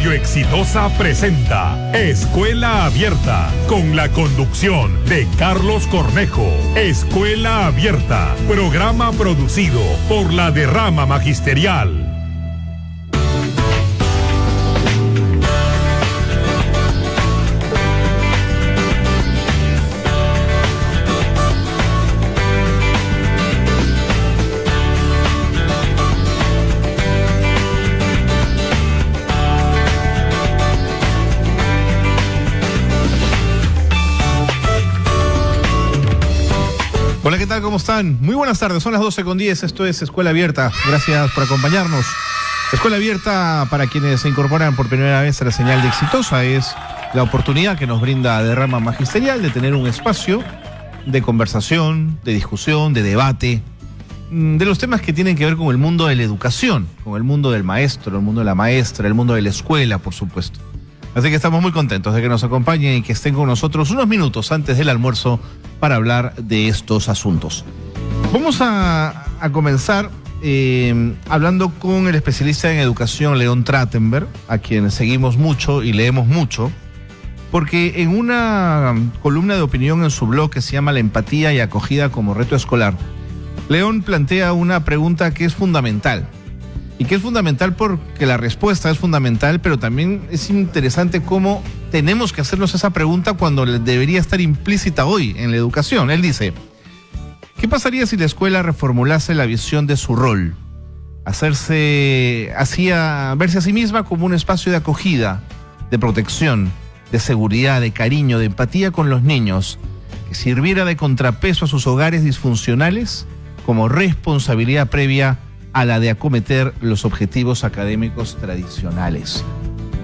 Radio Exitosa presenta Escuela Abierta, con la conducción de Carlos Cornejo. Escuela Abierta, programa producido por La Derrama Magisterial. Hola, ¿qué tal? ¿Cómo están? Muy buenas tardes, son las 12:10, esto es Escuela Abierta. Gracias por acompañarnos. Escuela Abierta, para quienes se incorporan por primera vez a la señal de Exitosa, es la oportunidad que nos brinda Derrama Magisterial de tener un espacio de conversación, de discusión, de debate, de los temas que tienen que ver con el mundo de la educación, con el mundo del maestro, el mundo de la maestra, el mundo de la escuela, por supuesto. Así que estamos muy contentos de que nos acompañen y que estén con nosotros unos minutos antes del almuerzo para hablar de estos asuntos. Vamos a comenzar hablando con el especialista en educación, León Trachtenberg, a quien seguimos mucho y leemos mucho, porque en una columna de opinión en su blog que se llama La empatía y acogida como reto escolar, León plantea una pregunta que es fundamental. Y que es fundamental porque la respuesta es fundamental, pero también es interesante cómo tenemos que hacernos esa pregunta cuando debería estar implícita hoy en la educación. Él dice, ¿qué pasaría si la escuela reformulase la visión de su rol? Verse a sí misma como un espacio de acogida, de protección, de seguridad, de cariño, de empatía con los niños, que sirviera de contrapeso a sus hogares disfuncionales como responsabilidad previa a la de acometer los objetivos académicos tradicionales.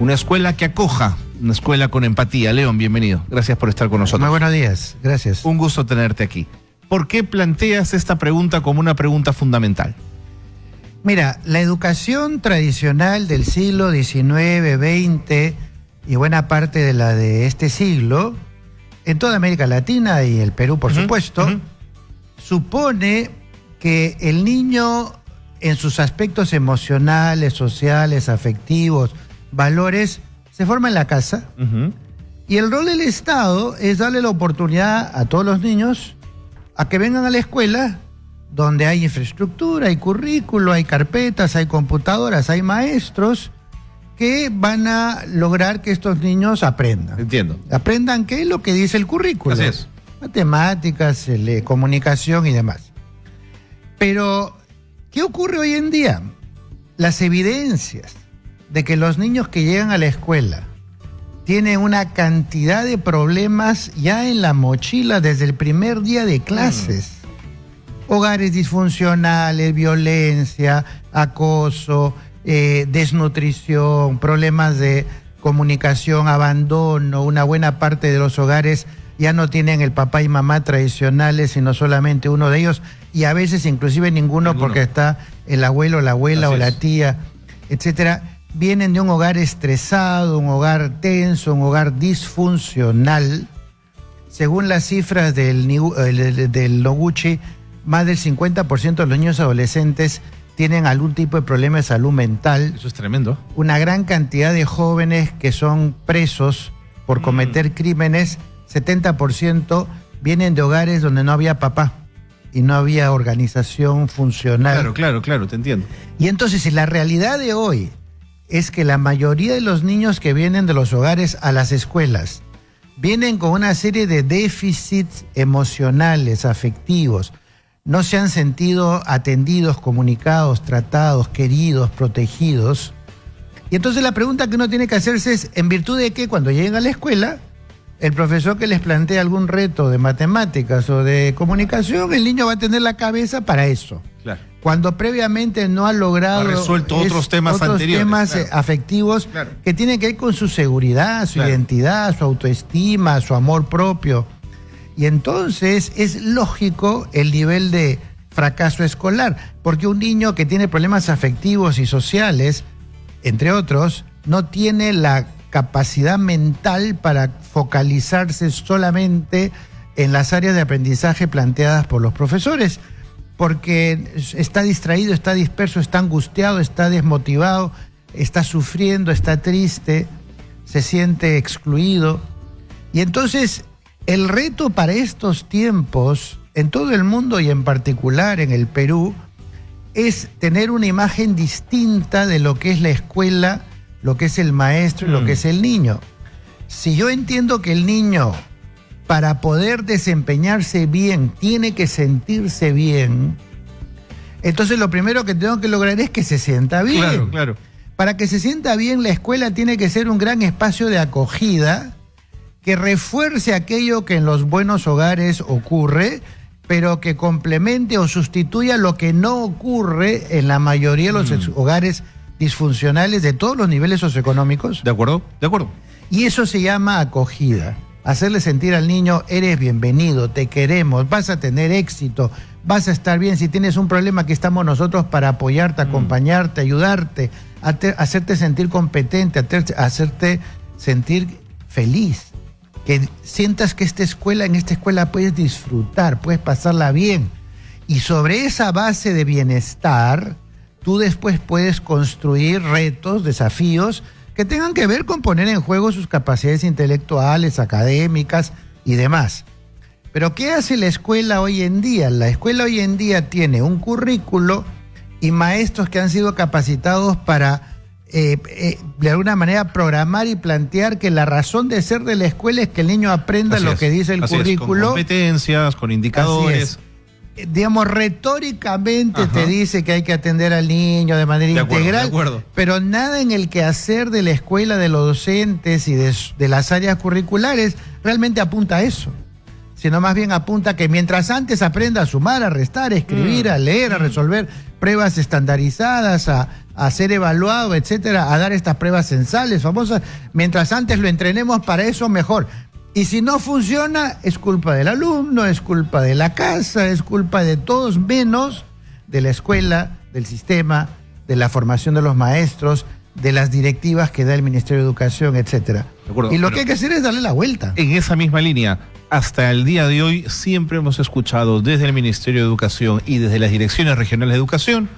Una escuela que acoja, una escuela con empatía. León, bienvenido. Gracias por estar con nosotros. Muy buenos días, gracias. Un gusto tenerte aquí. ¿Por qué planteas esta pregunta como una pregunta fundamental? Mira, la educación tradicional del siglo XIX, XX y buena parte de la de este siglo, en toda América Latina y el Perú, por supuesto, supone que el niño, en sus aspectos emocionales, sociales, afectivos, valores, se forma en la casa. Y el rol del Estado es darle la oportunidad a todos los niños a que vengan a la escuela, donde hay infraestructura, hay currículo, hay carpetas, hay computadoras, hay maestros que van a lograr que estos niños aprendan. Entiendo. ¿Aprendan qué es lo que dice el currículo? Así es. Matemáticas, comunicación y demás. Pero ¿qué ocurre hoy en día? Las evidencias de que los niños que llegan a la escuela tienen una cantidad de problemas ya en la mochila desde el primer día de clases. Hogares disfuncionales, violencia, acoso, desnutrición, problemas de comunicación, abandono. Una buena parte de los hogares ya no tienen el papá y mamá tradicionales, sino solamente uno de ellos, y a veces inclusive ninguno. Porque está el abuelo, la abuela o la tía, etcétera. Vienen de un hogar estresado, un hogar tenso, un hogar disfuncional. Según las cifras del Noguchi, más del 50% de los niños adolescentes tienen algún tipo de problema de salud mental. Eso es tremendo. Una gran cantidad de jóvenes que son presos por cometer crímenes, 70% vienen de hogares donde no había papá y no había organización funcional. Claro, te entiendo. Y entonces, si la realidad de hoy es que la mayoría de los niños que vienen de los hogares a las escuelas vienen con una serie de déficits emocionales, afectivos, no se han sentido atendidos, comunicados, tratados, queridos, protegidos. Y entonces la pregunta que uno tiene que hacerse es, ¿en virtud de qué cuando lleguen a la escuela, el profesor que les plantea algún reto de matemáticas o de comunicación, el niño va a tener la cabeza para eso? Claro. Cuando previamente no ha logrado... Ha resuelto otros temas anteriores. Temas afectivos que tienen que ver con su seguridad, su identidad, su autoestima, su amor propio. Y entonces es lógico el nivel de fracaso escolar, porque un niño que tiene problemas afectivos y sociales, entre otros, no tiene la capacidad mental para focalizarse solamente en las áreas de aprendizaje planteadas por los profesores, porque está distraído, está disperso, está angustiado, está desmotivado, está sufriendo, está triste, se siente excluido. Y entonces el reto para estos tiempos, en todo el mundo y en particular en el Perú, es tener una imagen distinta de lo que es la escuela, lo que es el maestro y lo que es el niño. Si yo entiendo que el niño, para poder desempeñarse bien, tiene que sentirse bien, entonces lo primero que tengo que lograr es que se sienta bien. Claro, claro. Para que se sienta bien, la escuela tiene que ser un gran espacio de acogida que refuerce aquello que en los buenos hogares ocurre, pero que complemente o sustituya lo que no ocurre en la mayoría de los hogares disfuncionales de todos los niveles socioeconómicos. ¿De acuerdo? De acuerdo. Y eso se llama acogida. Hacerle sentir al niño, eres bienvenido, te queremos, vas a tener éxito, vas a estar bien. Si tienes un problema, aquí estamos nosotros para apoyarte, acompañarte, ayudarte, hacerte sentir competente, hacerte sentir feliz. Que sientas que en esta escuela puedes disfrutar, puedes pasarla bien. Y sobre esa base de bienestar, tú después puedes construir retos, desafíos, que tengan que ver con poner en juego sus capacidades intelectuales, académicas y demás. Pero ¿qué hace la escuela hoy en día? La escuela hoy en día tiene un currículo y maestros que han sido capacitados para de alguna manera programar y plantear que la razón de ser de la escuela es que el niño aprenda lo que dice el currículo. Con competencias, con indicadores. Digamos, retóricamente te dice que hay que atender al niño de manera integral, de acuerdo. Pero nada en el quehacer de la escuela, de los docentes y de las áreas curriculares realmente apunta a eso, sino más bien apunta a que mientras antes aprenda a sumar, a restar, a escribir, a leer, a resolver pruebas estandarizadas, a ser evaluado, etcétera, a dar estas pruebas censales famosas, mientras antes lo entrenemos para eso, mejor. Y si no funciona, es culpa del alumno, es culpa de la casa, es culpa de todos, menos de la escuela, del sistema, de la formación de los maestros, de las directivas que da el Ministerio de Educación, etcétera. Y lo que hay que hacer es darle la vuelta. En esa misma línea, hasta el día de hoy siempre hemos escuchado desde el Ministerio de Educación y desde las direcciones regionales de educación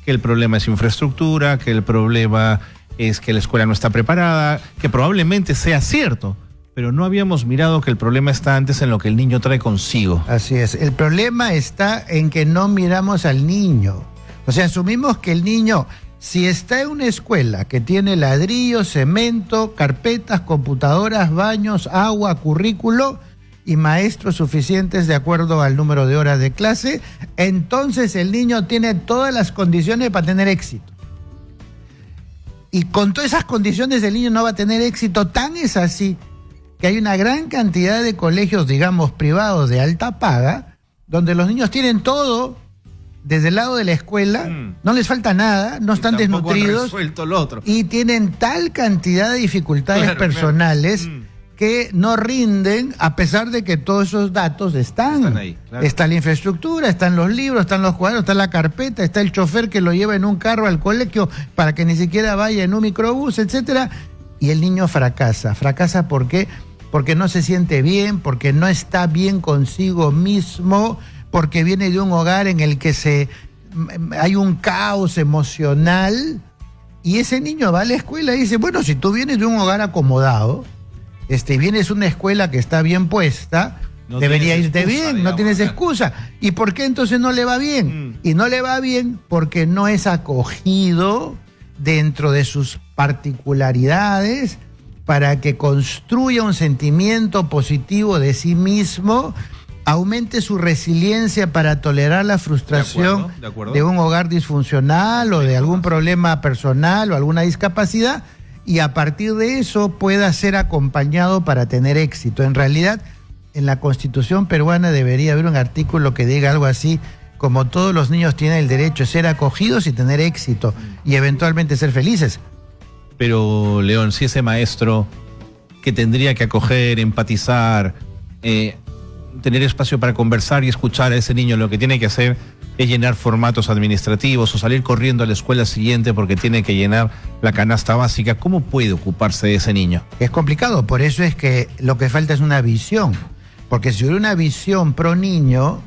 que el problema es infraestructura, que el problema es que la escuela no está preparada, que probablemente sea cierto, pero no habíamos mirado que el problema está antes en lo que el niño trae consigo. Así es, el problema está en que no miramos al niño. O sea, asumimos que el niño, si está en una escuela que tiene ladrillo, cemento, carpetas, computadoras, baños, agua, currículo y maestros suficientes de acuerdo al número de horas de clase, entonces el niño tiene todas las condiciones para tener éxito. Y con todas esas condiciones el niño no va a tener éxito. Tan es así que hay una gran cantidad de colegios, digamos, privados de alta paga, donde los niños tienen todo desde el lado de la escuela, no les falta nada, no están desnutridos lo otro. Y tienen tal cantidad de dificultades personales que no rinden, a pesar de que todos esos datos están ahí. Claro. Está la infraestructura, están los libros, están los cuadros, está la carpeta, está el chofer que lo lleva en un carro al colegio para que ni siquiera vaya en un microbús, etcétera. Y el niño fracasa. ¿Fracasa por qué? Porque no se siente bien, porque no está bien consigo mismo, porque viene de un hogar en el que hay un caos emocional, y ese niño va a la escuela y dice, bueno, si tú vienes de un hogar acomodado, vienes de una escuela que está bien puesta, no debería irte excusa, bien, digamos, no tienes excusa. ¿Y por qué entonces no le va bien? Y no le va bien porque no es acogido dentro de sus particularidades para que construya un sentimiento positivo de sí mismo, aumente su resiliencia para tolerar la frustración de un hogar disfuncional o de algún problema personal o alguna discapacidad, y a partir de eso pueda ser acompañado para tener éxito. En realidad, en la Constitución peruana debería haber un artículo que diga algo así como: todos los niños tienen el derecho a ser acogidos y tener éxito y eventualmente ser felices. Pero, León, si ese maestro que tendría que acoger, empatizar, tener espacio para conversar y escuchar a ese niño, lo que tiene que hacer es llenar formatos administrativos o salir corriendo a la escuela siguiente porque tiene que llenar la canasta básica, ¿cómo puede ocuparse de ese niño? Es complicado, por eso es que lo que falta es una visión. Porque si hubiera una visión pro niño,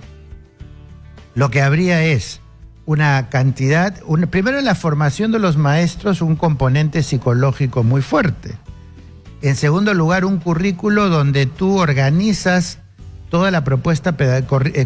lo que habría es una cantidad, primero en la formación de los maestros, un componente psicológico muy fuerte. En segundo lugar, un currículo donde tú organizas toda la propuesta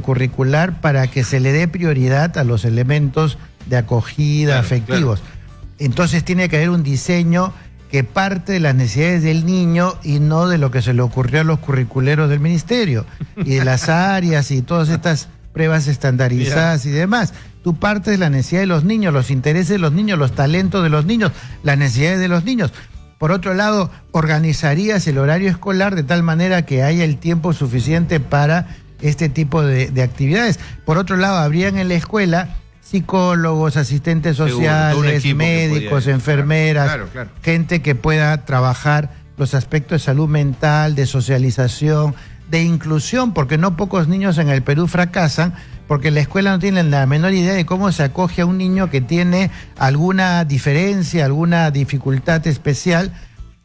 curricular para que se le dé prioridad a los elementos de acogida, afectivos. Claro. Entonces tiene que haber un diseño que parte de las necesidades del niño y no de lo que se le ocurrió a los curriculeros del ministerio y de las áreas y todas estas pruebas estandarizadas y demás. Tú partes de la necesidad de los niños, los intereses de los niños, los talentos de los niños, las necesidades de los niños. Por otro lado, organizarías el horario escolar de tal manera que haya el tiempo suficiente para este tipo de actividades. Por otro lado, habrían en la escuela psicólogos, asistentes sociales, médicos, enfermeras, gente que pueda trabajar los aspectos de salud mental, de socialización, de inclusión, porque no pocos niños en el Perú fracasan porque la escuela no tiene la menor idea de cómo se acoge a un niño que tiene alguna diferencia, alguna dificultad especial,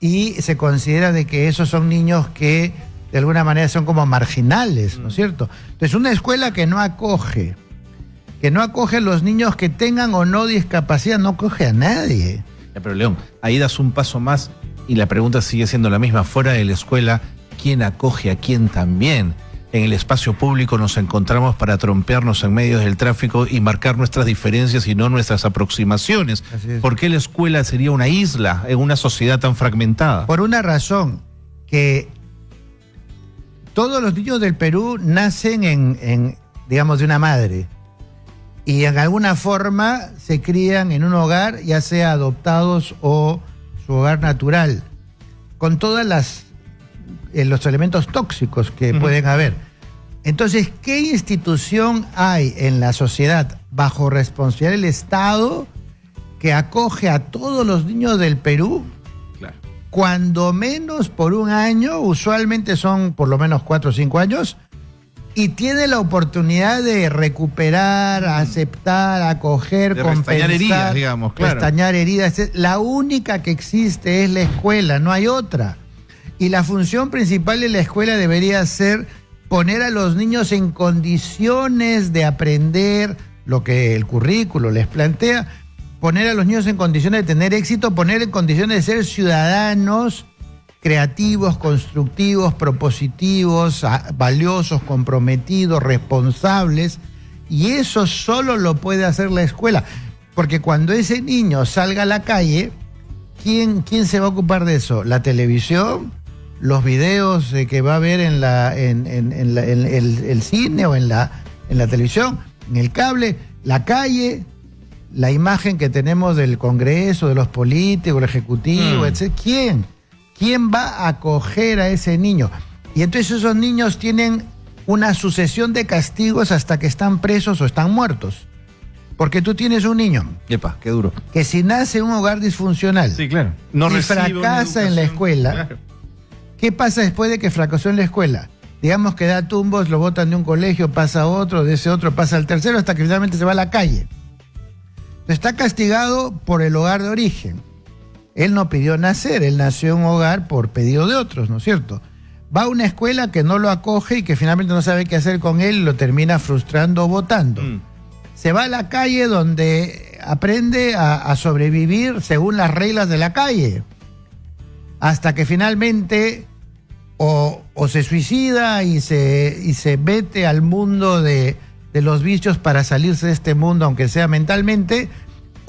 y se considera de que esos son niños que de alguna manera son como marginales, ¿no es cierto? Entonces, una escuela que no acoge a los niños que tengan o no discapacidad, no acoge a nadie. Ya, pero León, ahí das un paso más y la pregunta sigue siendo la misma. Fuera de la escuela, ¿quién acoge a quién también? En el espacio público nos encontramos para trompearnos en medio del tráfico y marcar nuestras diferencias y no nuestras aproximaciones. ¿Por qué la escuela sería una isla en una sociedad tan fragmentada? Por una razón, que todos los niños del Perú nacen digamos, de una madre. Y en alguna forma se crían en un hogar, ya sea adoptados o su hogar natural, con todas los elementos tóxicos que pueden haber. Entonces, ¿qué institución hay en la sociedad bajo responsabilidad del Estado que acoge a todos los niños del Perú? Claro. Cuando menos por un año, usualmente son por lo menos 4 o 5 años, y tiene la oportunidad de recuperar, aceptar, acoger, de compensar, restañar heridas, digamos, claro. Restañar heridas. La única que existe es la escuela, no hay otra. Y la función principal de la escuela debería ser poner a los niños en condiciones de aprender lo que el currículo les plantea, poner a los niños en condiciones de tener éxito, poner en condiciones de ser ciudadanos creativos, constructivos, propositivos, valiosos, comprometidos, responsables, y eso solo lo puede hacer la escuela, porque cuando ese niño salga a la calle, ¿quién se va a ocupar de eso? ¿La televisión? ¿Los videos que va a ver en el cine o en la televisión? ¿En el cable? ¿La calle? ¿La imagen que tenemos del Congreso, de los políticos, el Ejecutivo, etc.? ¿Quién va a acoger a ese niño? Y entonces esos niños tienen una sucesión de castigos hasta que están presos o están muertos. Porque tú tienes un niño. Epa, qué duro. Que si nace en un hogar disfuncional, sí, claro, y fracasa en la escuela, claro. ¿Qué pasa después de que fracasó en la escuela? Digamos que da tumbos, lo botan de un colegio, pasa a otro, de ese otro pasa al tercero, hasta que finalmente se va a la calle. Está castigado por el hogar de origen. Él no pidió nacer, él nació en un hogar por pedido de otros, ¿no es cierto? Va a una escuela que no lo acoge y que finalmente no sabe qué hacer con él y lo termina frustrando o botando. Se va a la calle donde aprende a sobrevivir según las reglas de la calle, hasta que finalmente o se suicida y se mete al mundo de los vicios para salirse de este mundo, aunque sea mentalmente,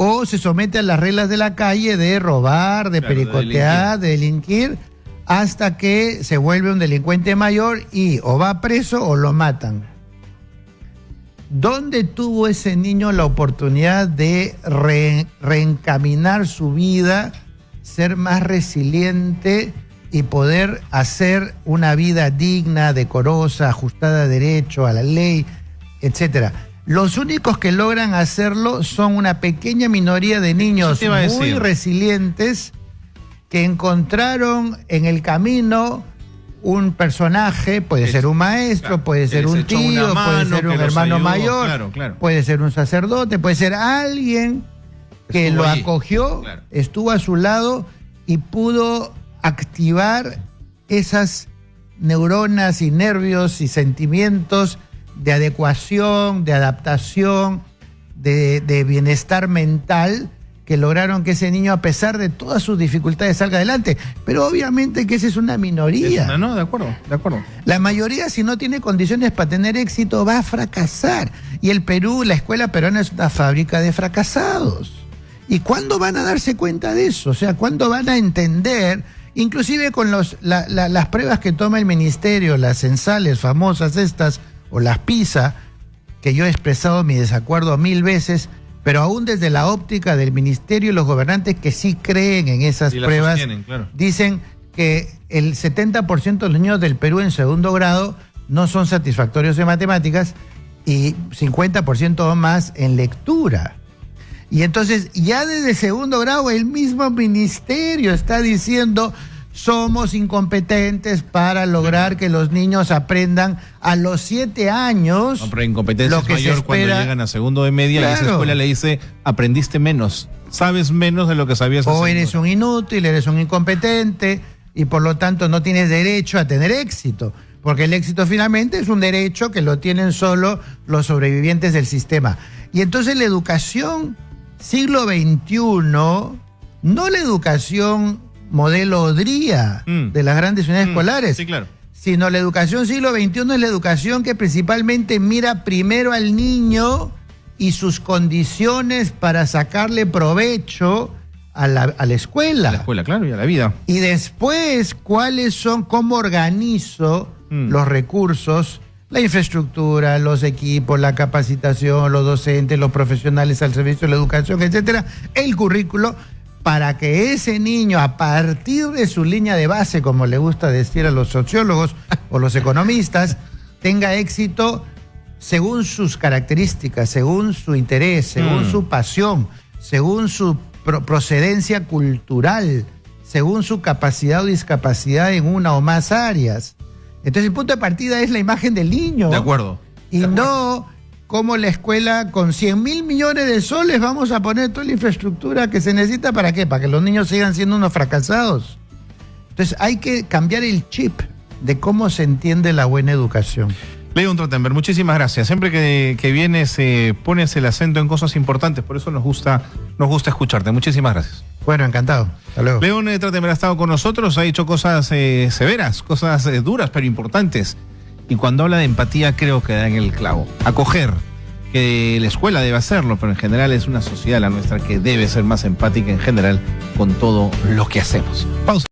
o se somete a las reglas de la calle de robar, de pericotear, de delinquir, hasta que se vuelve un delincuente mayor y o va preso o lo matan. ¿Dónde tuvo ese niño la oportunidad de reencaminar su vida, ser más resiliente y poder hacer una vida digna, decorosa, ajustada a derecho, a la ley, etcétera? Los únicos que logran hacerlo son una pequeña minoría de niños muy resilientes que encontraron en el camino un personaje, puede ser un maestro, puede ser un tío, puede ser un hermano mayor, puede ser un sacerdote, puede ser alguien que lo acogió, estuvo a su lado y pudo activar esas neuronas y nervios y sentimientos de adecuación, de adaptación, de bienestar mental que lograron que ese niño, a pesar de todas sus dificultades, salga adelante. Pero obviamente que esa es una minoría. No, de acuerdo. La mayoría, si no tiene condiciones para tener éxito, va a fracasar. Y el Perú, la escuela peruana es una fábrica de fracasados. ¿Y cuándo van a darse cuenta de eso? O sea, ¿cuándo van a entender, inclusive con las pruebas que toma el ministerio, las censales famosas estas, o las PISA, que yo he expresado mi desacuerdo 1000 veces, pero aún desde la óptica del ministerio y los gobernantes que sí creen en esas pruebas, sostienen, claro, dicen que el 70% de los niños del Perú en segundo grado no son satisfactorios en matemáticas y 50% o más en lectura. Y entonces ya desde segundo grado el mismo ministerio está diciendo: somos incompetentes para lograr que los niños aprendan a los 7 años. No, pero incompetencia lo es que se mayor cuando espera. llegan a segundo de media, Claro. y esa escuela le dice: aprendiste menos, sabes menos de lo que sabías hace O eres un inútil, eres un incompetente y por lo tanto no tienes derecho a tener éxito. Porque el éxito finalmente es un derecho que lo tienen solo los sobrevivientes del sistema. Y entonces la educación siglo XXI, no la educación modelo Odría de las grandes unidades escolares, Sí, claro. sino la educación siglo XXI es la educación que principalmente mira primero al niño y sus condiciones para sacarle provecho a la escuela. A la escuela, claro, y a la vida. Y después, cómo organizo los recursos, la infraestructura, los equipos, la capacitación, los docentes, los profesionales al servicio de la educación, etcétera, el currículo, para que ese niño, a partir de su línea de base, como le gusta decir a los sociólogos o los economistas, tenga éxito según sus características, según su interés, según su pasión, según su procedencia cultural, según su capacidad o discapacidad en una o más áreas. Entonces el punto de partida es la imagen del niño. De acuerdo. Y no como la escuela con 100.000 millones de soles vamos a poner toda la infraestructura que se necesita. ¿Para qué? Para que los niños sigan siendo unos fracasados. Entonces hay que cambiar el chip de cómo se entiende la buena educación. Leon Trottenberg, muchísimas gracias. Siempre que vienes pones el acento en cosas importantes, por eso nos gusta escucharte. Muchísimas gracias. Bueno, encantado. Hasta luego. Leon Trottenberg ha estado con nosotros, ha dicho cosas severas, cosas duras, pero importantes. Y cuando habla de empatía, creo que da en el clavo. Acoger, que la escuela debe hacerlo, pero en general es una sociedad, la nuestra, que debe ser más empática en general con todo lo que hacemos. Pausa.